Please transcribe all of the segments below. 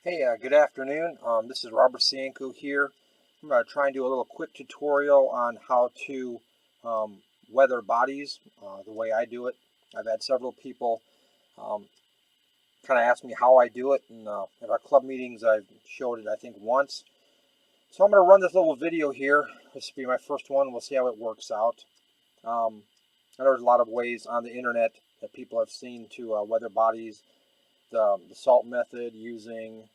Hey, good afternoon. This is Robert Cienko here. I'm going to try and do a little quick tutorial on how to weather bodies the way I do it. I've had several people um, kind of ask me how I do it, and at our club meetings I've showed it I think once. So I'm going to run this little video here. This will be my first one. We'll see how it works out. Um, there's a lot of ways on the internet that people have seen to weather bodies. The salt method using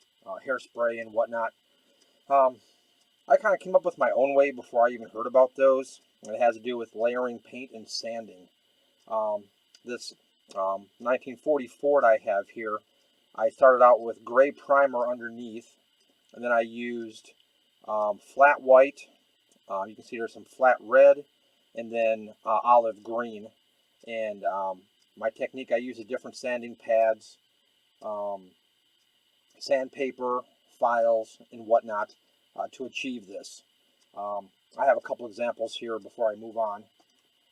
hairspray and whatnot. Um, I kind of came up with my own way before I even heard about those. And it has to do with layering paint and sanding. This 1940 Ford I have here, I started out with gray primer underneath, and then I used flat white. You can see there's some flat red, and then olive green. And my technique, I use the different sanding pads, um, sandpaper, files, and whatnot to achieve this. I have a couple examples here before I move on.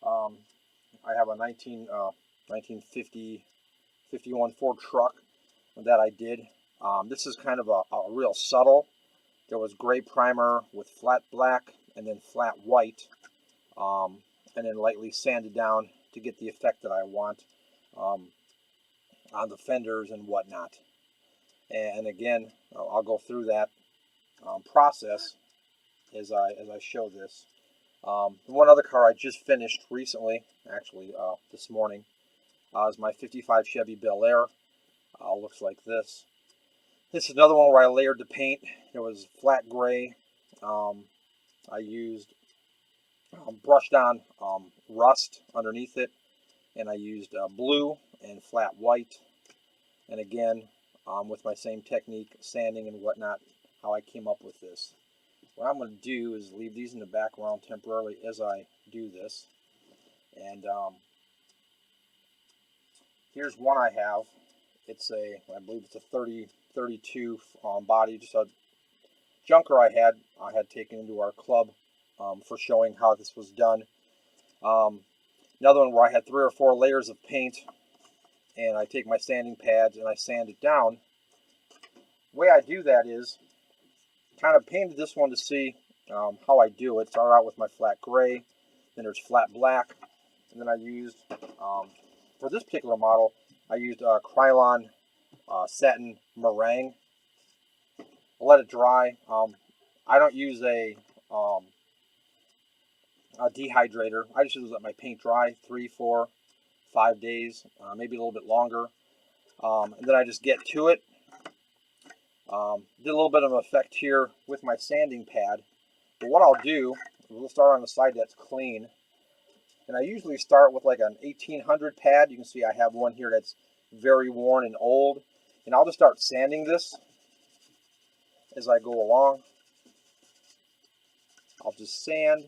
Um, I have a 1950 51 Ford truck that I did. This is kind of a real subtle. There was gray primer with flat black and then flat white, um, and then lightly sanded down to get the effect that I want um, on the fenders and whatnot. And again, I'll go through that process as I show this. One other car I just finished recently, actually this morning, is my 55 Chevy Bel Air. Looks like this. This is another one where I layered the paint. It was flat gray. Um, I used brushed on rust underneath it, and I used blue and flat white. And again, with my same technique, sanding and whatnot, how I came up with this. What I'm going to do is leave these in the background temporarily as I do this. And here's one I have. I believe it's a 32 body, just a junker I had taken into our club for showing how this was done. Another one where I had 3 or 4 layers of paint, and I take my sanding pads and I sand it down. The way I do that is kind of painted this one to see how I do it. Start out with my flat gray, then there's flat black, and then I used, for this particular model, I used Krylon satin meringue. I'll let it dry. I don't use a dehydrator. I just let my paint dry 3, 4, 5 days, maybe a little bit longer. And then I just get to it. Did a little bit of an effect here with my sanding pad. But what I'll do, we'll start on the side that's clean. And I usually start with like an 1800 pad. You can see I have one here that's very worn and old. And I'll just start sanding this as I go along. I'll just sand,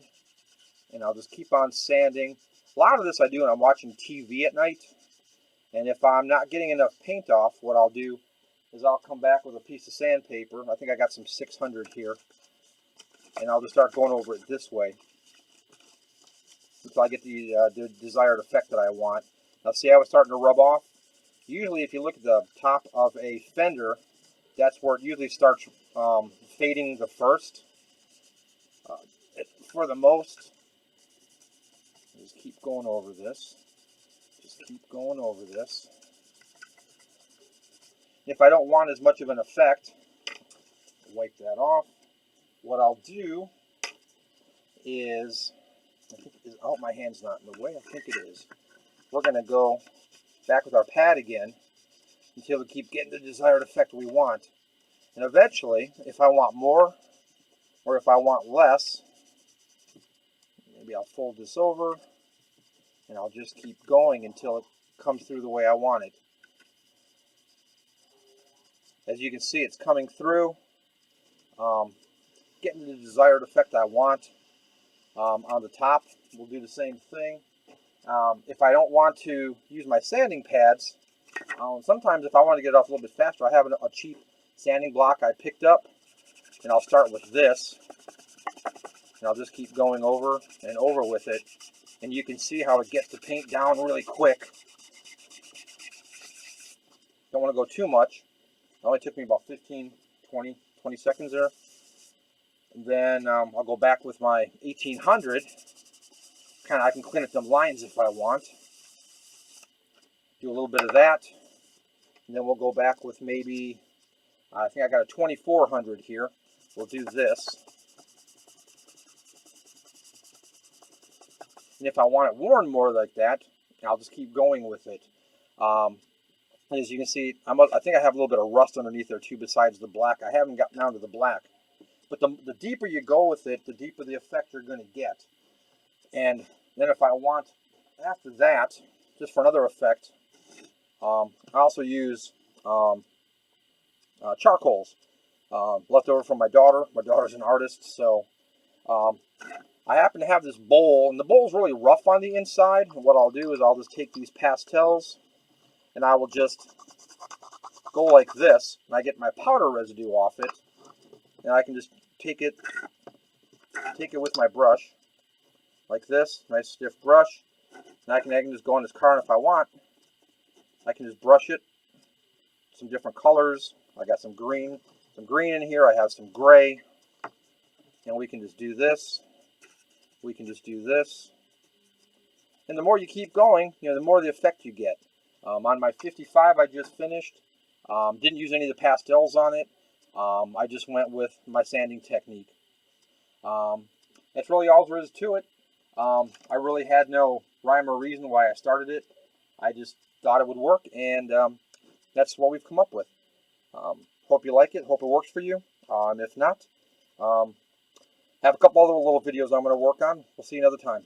and I'll just keep on sanding. A lot of this I do when I'm watching TV at night. And if I'm not getting enough paint off, what I'll do is I'll come back with a piece of sandpaper. I think I got some 600 here. And I'll just start going over it this way until I get the desired effect that I want. Now see how it's starting to rub off? Usually if you look at the top of a fender, that's where it usually starts fading the first. For the most, just keep going over this. Just keep going over this. If I don't want as much of an effect, wipe that off. What I'll do is, oh, my hand's not in the way. I think it is. We're going to go back with our pad again until we keep getting the desired effect we want. And eventually, if I want more or if I want less, maybe I'll fold this over and I'll just keep going until it comes through the way I want it. As you can see, it's coming through, getting the desired effect I want. On the top, we'll do the same thing. If I don't want to use my sanding pads, sometimes if I want to get it off a little bit faster, I have a cheap sanding block I picked up, and I'll start with this, and I'll just keep going over and over with it, and you can see how it gets the paint down really quick. Don't want to go too much. only took me about 15, 20 seconds there. And then I'll go back with my 1800. I can clean up them lines if I want. Do a little bit of that. And then we'll go back with maybe, I think I got a 2400 here. We'll do this. And if I want it worn more like that, I'll just keep going with it. As you can see, I think I have a little bit of rust underneath there too besides the black. I haven't gotten down to the black. But the deeper you go with it, the deeper the effect you're going to get. And then if I want, after that, just for another effect, I also use charcoals left over from my daughter. My daughter's an artist, so I happen to have this bowl, and the bowl's really rough on the inside. And what I'll do is I'll just take these pastels, and I will just go like this, and I get my powder residue off it, and I can just take it with my brush, like this, nice stiff brush, and I can just go in this car, and if I want, I can just brush it, some different colors. I got some green in here, I have some gray, and we can just do this, we can just do this, and the more you keep going, the more the effect you get. On my 55 I just finished, didn't use any of the pastels on it. I just went with my sanding technique. That's really all there is to it. I really had no rhyme or reason why I started it. I just thought it would work, and that's what we've come up with. Hope you like it. Hope it works for you. If not, have a couple other little videos I'm going to work on. We'll see you another time.